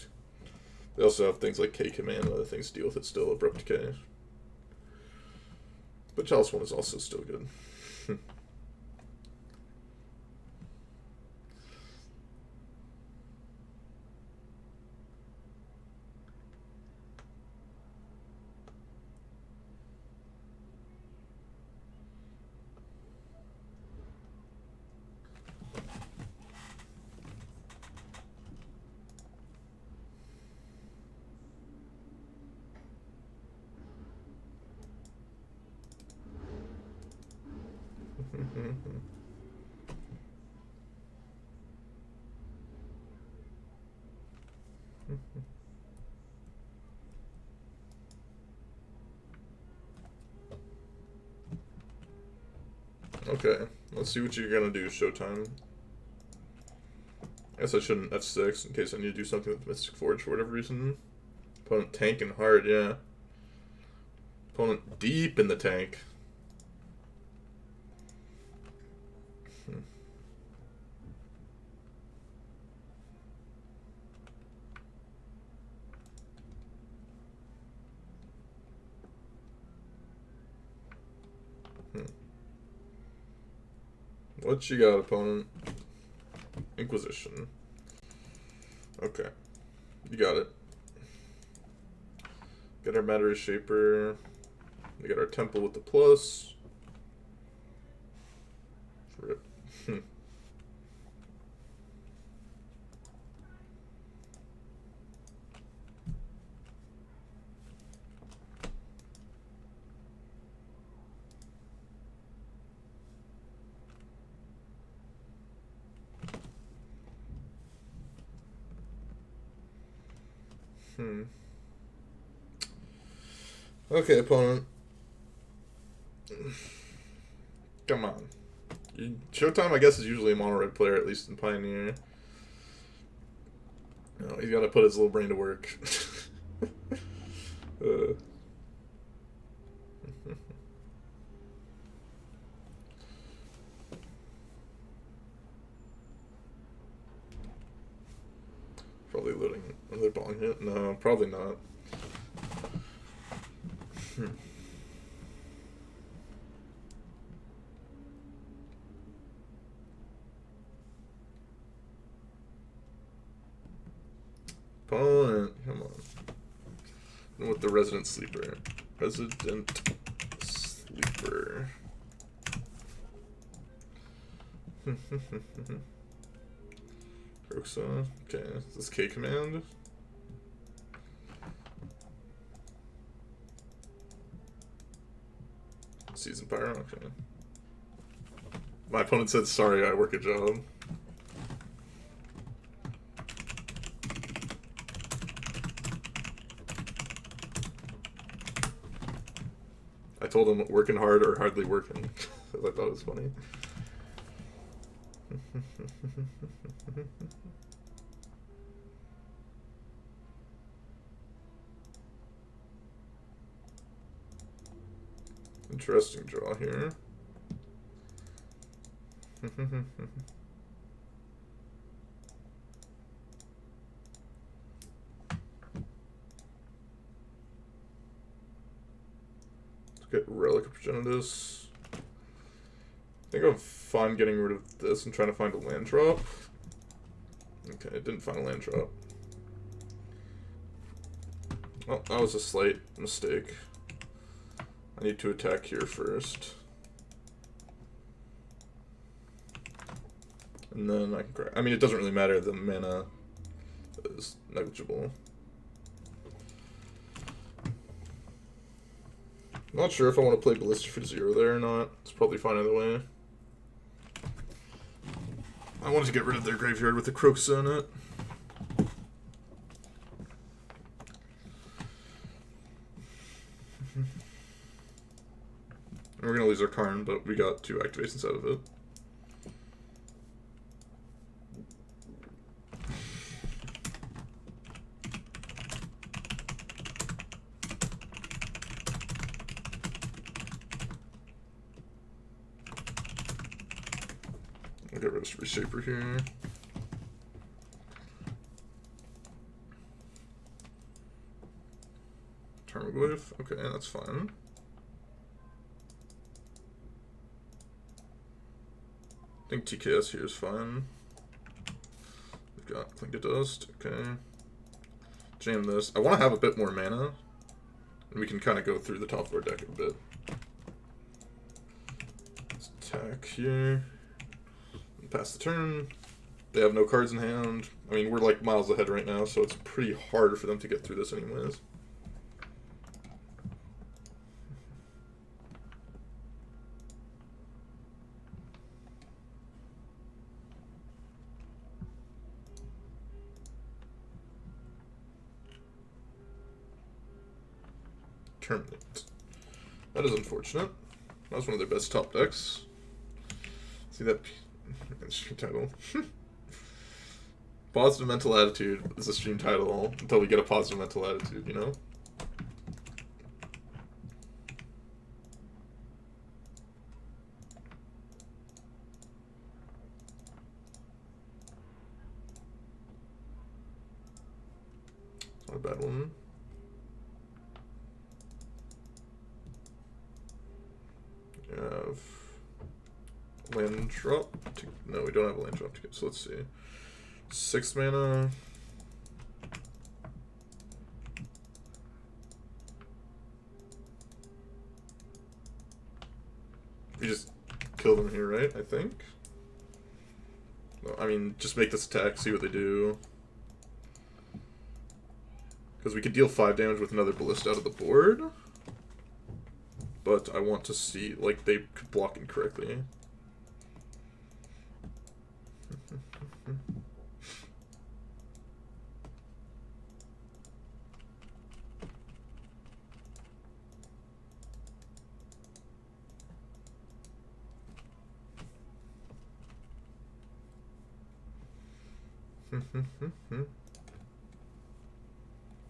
Speaker 1: they also have things like K Command and other things to deal with it still, Abrupt Decay. But Chalice 1 is also still good. Okay, let's see what you're gonna do, Showtime. I guess I shouldn't F6 in case I need to do something with Mystic Forge for whatever reason. Opponent tanking hard, yeah. Opponent deep in the tank. What you got, opponent? Inquisition. Okay. You got it. Get our Matter Shaper. We got our Temple with the plus. Rip. Okay, opponent. Come on. Showtime, I guess, is usually a mono-red player, at least in Pioneer. No, he's got to put his little brain to work. Probably loading another bong hit? No, probably not. Opponent, come on. And with the Resident Sleeper. Resident Sleeper. Roxa. Okay, is this K command? Season Pyro, okay. My opponent said, sorry, I work a job. I told him working hard or hardly working. I thought it was funny. Interesting draw here. Get Relic of Progenitus. I think I'm fine getting rid of this and trying to find a land drop. Okay, I didn't find a land drop. Well, that was a slight mistake. I need to attack here first. And then I can crack. I mean, it doesn't really matter. The mana is negligible. Not sure if I want to play Ballista for 0 there or not. It's probably fine either way. I wanted to get rid of their graveyard with the Croxa in it. We're going to lose our Karn, but we got 2 activations out of it. I'll get rid of Reshaper here. Termaglyph, okay, that's fine. I think TKS here is fine. We've got Clink to Dust, okay. Jam this. I want to have a bit more mana, and we can kind of go through the top of our deck a bit. Let's attack here. Pass the turn. They have no cards in hand. I mean, we're like miles ahead right now, so it's pretty hard for them to get through this anyways. Terminate. That is unfortunate. That was one of their best top decks. See that stream title? Positive mental attitude is a stream title until we get a positive mental attitude, you know? Not a bad one. We have land drop. No, we don't have a land drop to get, so let's see. 6 mana. We just kill them here, right? I think. No, I mean, just make this attack, see what they do. Because we could deal 5 damage with another ballista out of the board. But I want to see, like, they could block incorrectly.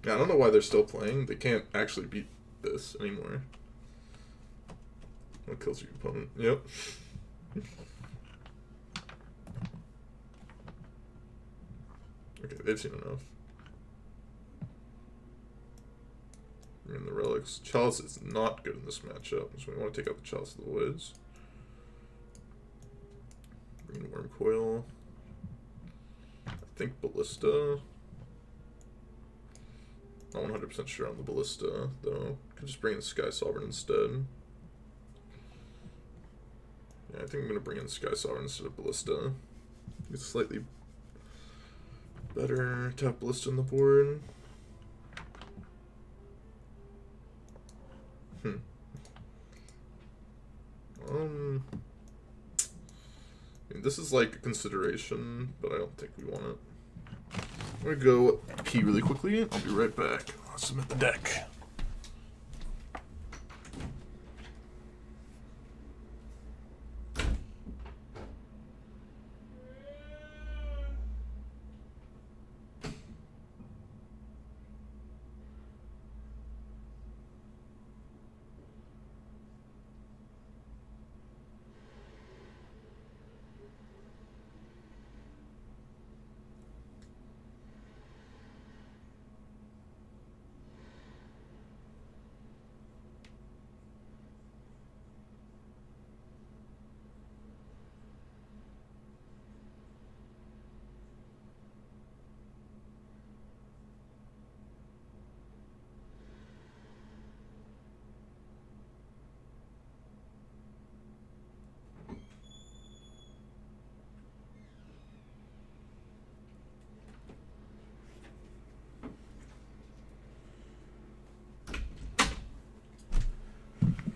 Speaker 1: Yeah, I don't know why they're still playing. They can't actually beat this anymore. What kills your opponent? Yep. Okay, they've seen enough. And the relics. Chalice is not good in this matchup, so we want to take out the Chalice of the Woods. Bring in Worm Coil. I think Ballista. Not 100% sure on the Ballista, though. Could just bring in Sky Sovereign instead. Yeah, I think I'm going to bring in Sky Sovereign instead of Ballista. It's slightly better to have Ballista on the board. I mean, this is like a consideration, but I don't think we want it. I'm going to go pee really quickly. I'll be right back. I'll submit the deck.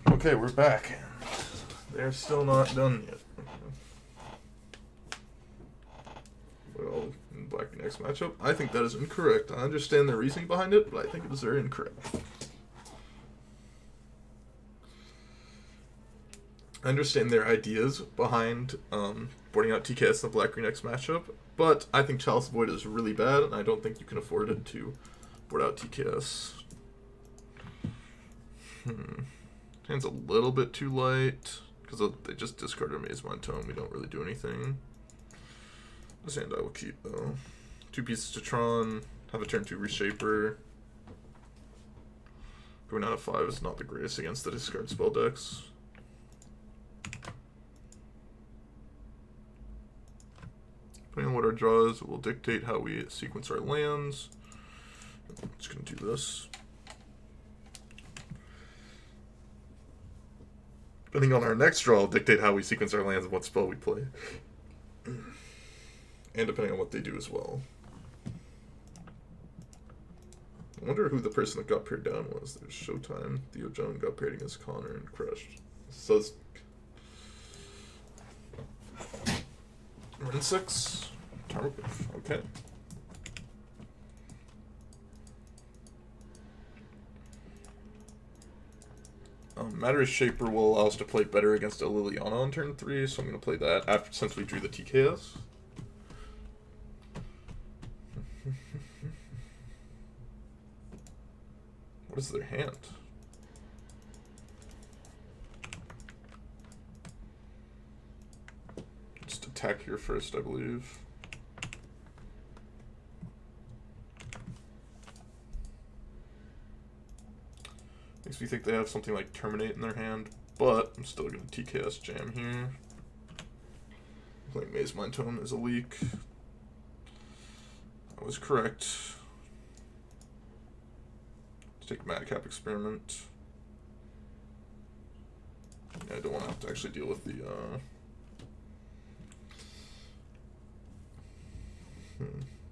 Speaker 1: Okay, we're back. They're still not done yet. Well, in black next matchup, I think that is incorrect. I understand the reasoning behind it, but I think it is very incorrect. I understand their ideas behind boarding out TKS in the black-green X matchup, but I think Chalice Void is really bad, and I don't think you can afford it to board out TKS. Hand's a little bit too light, because they just discarded Maze-Mind Tome. We don't really do anything. This hand I will keep, though. 2 pieces to Tron, have a turn 2 Reshaper. Going out of 5 is not the greatest against the discard spell decks. Depending on what our draw is, it will dictate how we sequence our lands. I'm just going to do this. Depending on our next draw, will dictate how we sequence our lands and what spell we play. And depending on what they do as well. I wonder who the person that got paired down was. There's Showtime. Theo Jones got paired against Connor and crushed. So it's Run 6. Okay. Matter Shaper will allow us to play better against a Liliana on turn 3, so I'm going to play that after since we drew the TKS. What is their hand? Just attack here first, I believe. Makes me think they have something like Terminate in their hand, but I'm still going to TKS jam here. Playing Maze Mind Tome is a leak. I was correct. Let's take Madcap Experiment. Yeah, I don't want to have to actually deal with the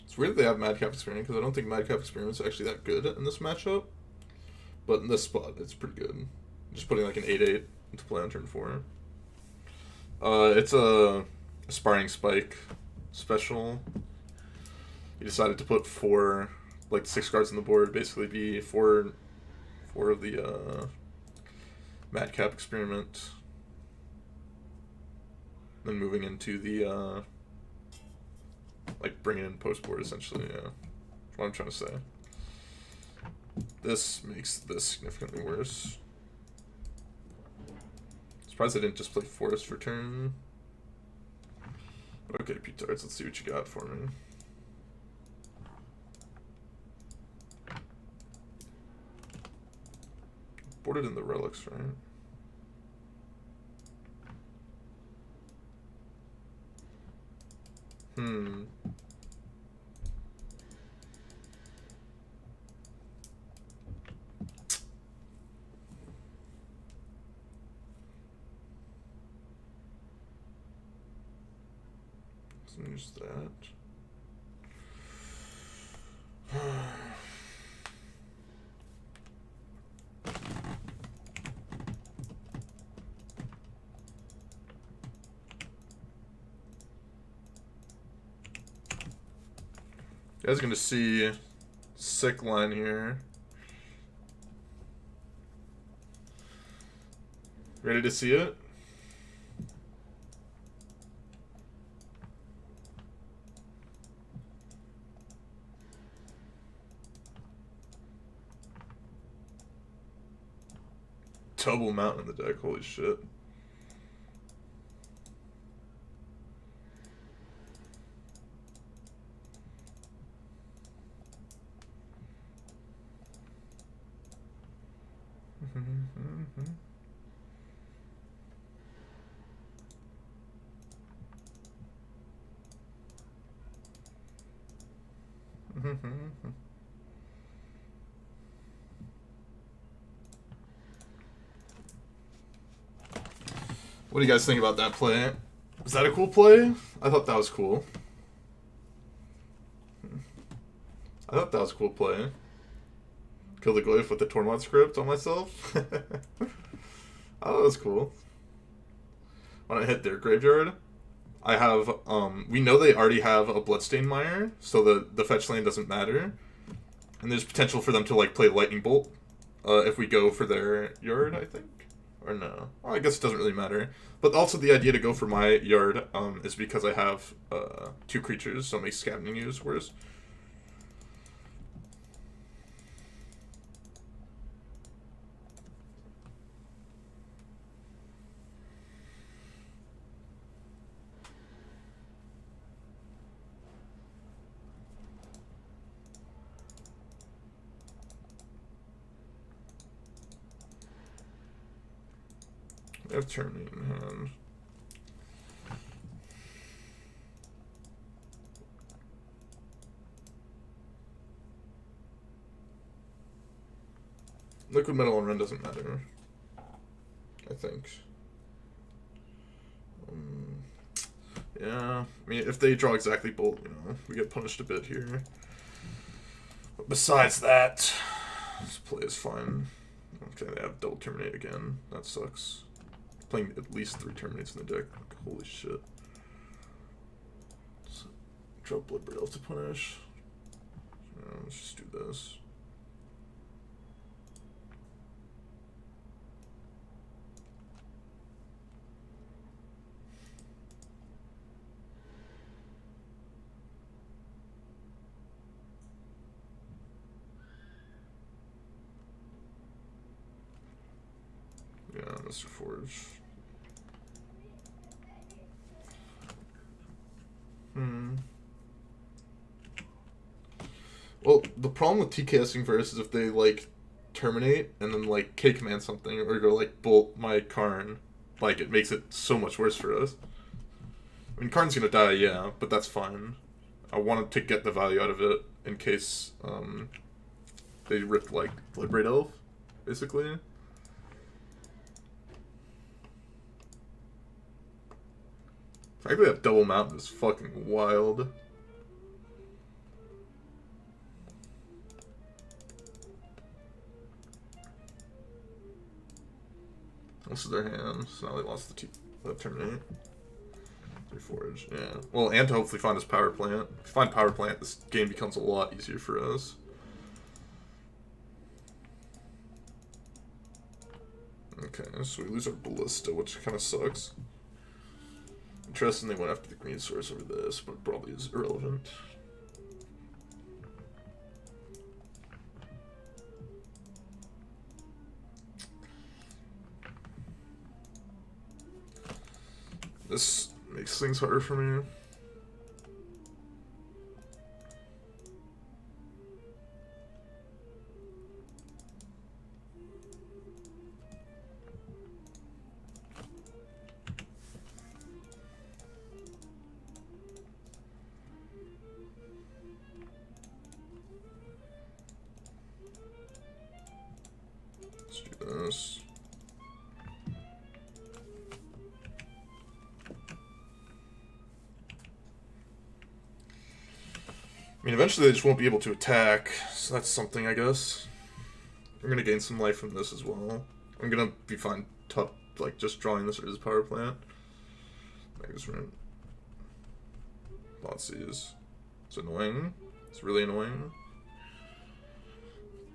Speaker 1: It's weird that they have Madcap Experiment, because I don't think Madcap Experiment's actually that good in this matchup. But in this spot, it's pretty good. Just putting like an 8/8 into play on turn 4. It's a Aspiring Spike special. He decided to put 4, like 6 cards on the board, basically be 4 of the Madcap Experiment. Then moving into the like bringing in post board essentially, yeah. That's what I'm trying to say. This makes this significantly worse. Surprised I didn't just play Forest for turn. Okay, P-Tards, let's see what you got for me. Boarded in the relics, right? Let's use that. You guys are gonna see sick line here. Ready to see it? Double Mountain in the deck, holy shit. What do you guys think about that play? Was that a cool play? I thought that was cool. I thought that was a cool play. Kill the Glyph with the Tormod script on myself. I thought it was cool. When I hit their graveyard, I have, we know they already have a Bloodstained Mire, so the fetch land doesn't matter. And there's potential for them to, like, play Lightning Bolt if we go for their yard, I think. Or no. Well, I guess it doesn't really matter. But also the idea to go for my yard is because I have 2 creatures, so it makes Scavenging Ooze worse. I have Terminate in hand. Liquid Metal on run doesn't matter, I think. Yeah, I mean, if they draw exactly Bolt, you know, we get punished a bit here. But besides that, this play is fine. Okay, they have double Terminate again. That sucks. Playing at least 3 Terminates in the deck. Holy shit. So, draw Bloodbraid Elf to punish. Let's just do this. Mystic Forge. Well, the problem with TKSing first is if they, like, terminate and then, like, K-command something or go, like, bolt my Karn, like, it makes it so much worse for us. I mean, Karn's gonna die, yeah, but that's fine. I wanted to get the value out of it in case, they ripped, like, Bloodbraid Elf, basically. The fact they have double mountain is fucking wild. This is their hand, so now they lost the terminate. Reforge, yeah. Well, and to hopefully find his power plant. If you find power plant, this game becomes a lot easier for us. Okay, so we lose our Ballista, which kind of sucks. Interesting they went after the green source over this, but it probably is irrelevant. This makes things harder for me. Let's do this. I mean, eventually they just won't be able to attack, so that's something, I guess. I'm gonna gain some life from this as well. I'm gonna be fine, like, just drawing this as power plant. Magus Rune. Thoughtseize. It's annoying. It's really annoying.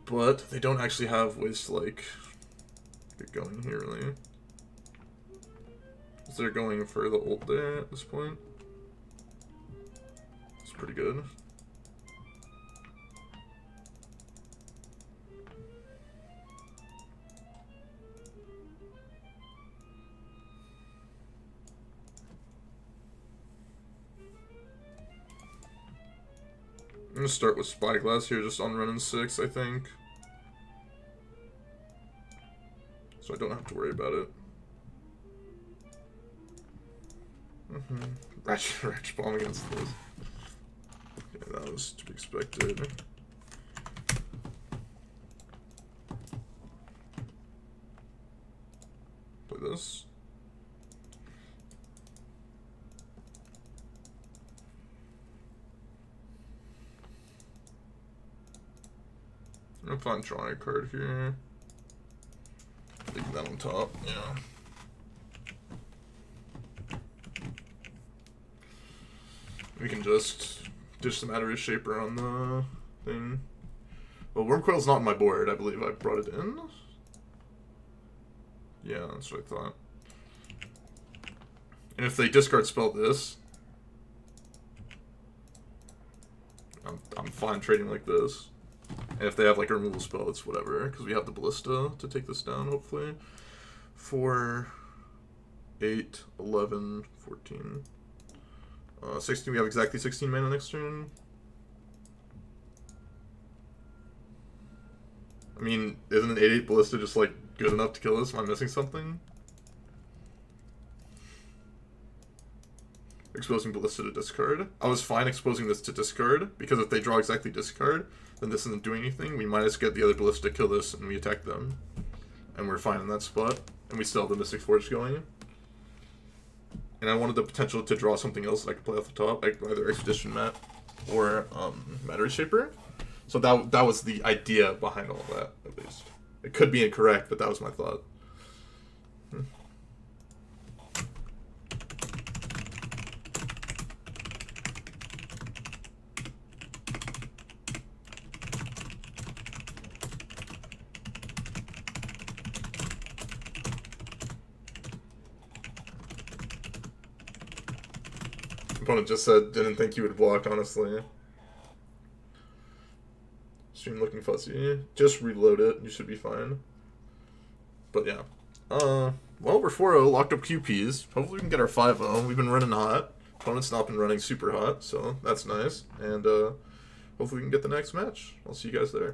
Speaker 1: But they don't actually have ways to, like, get going here, really. Is they're going for the ult there at this point. It's pretty good. I'm gonna start with Spyglass here, just on running 6, I think. So I don't have to worry about it. Ratchet Bomb against this. Okay, that was to be expected. Play this. I'm gonna find drawing a card here. Leave that on top, yeah. We can just dish some Adder's Shaper on the thing. Well, Wormcoil's not on my board, I believe I brought it in. Yeah, that's what I thought. And if they discard spell this, I'm fine trading like this. And if they have like a removal spell, it's whatever, because we have the Ballista to take this down, hopefully. 4, 8, 11, 14. 16, we have exactly 16 mana next turn. I mean, isn't an 8-8 Ballista just like good enough to kill us? Am I missing something? Exposing Ballista to discard. I was fine exposing this to discard, because if they draw exactly discard, then this isn't doing anything. We might just get the other Ballista, kill this, and we attack them. And we're fine in that spot. And we still have the Mystic Forge going. And I wanted the potential to draw something else that I could play off the top, like either Expedition Mat or Matter Shaper. So that was the idea behind all of that, at least. It could be incorrect, but that was my thought. Opponent just said, didn't think you would block, honestly. Stream looking fussy. Just reload it, you should be fine. But yeah. Well, we're 4-0, locked up QPs. Hopefully we can get our 5-0. We've been running hot. Opponent's not been running super hot, so that's nice. And hopefully we can get the next match. I'll see you guys there.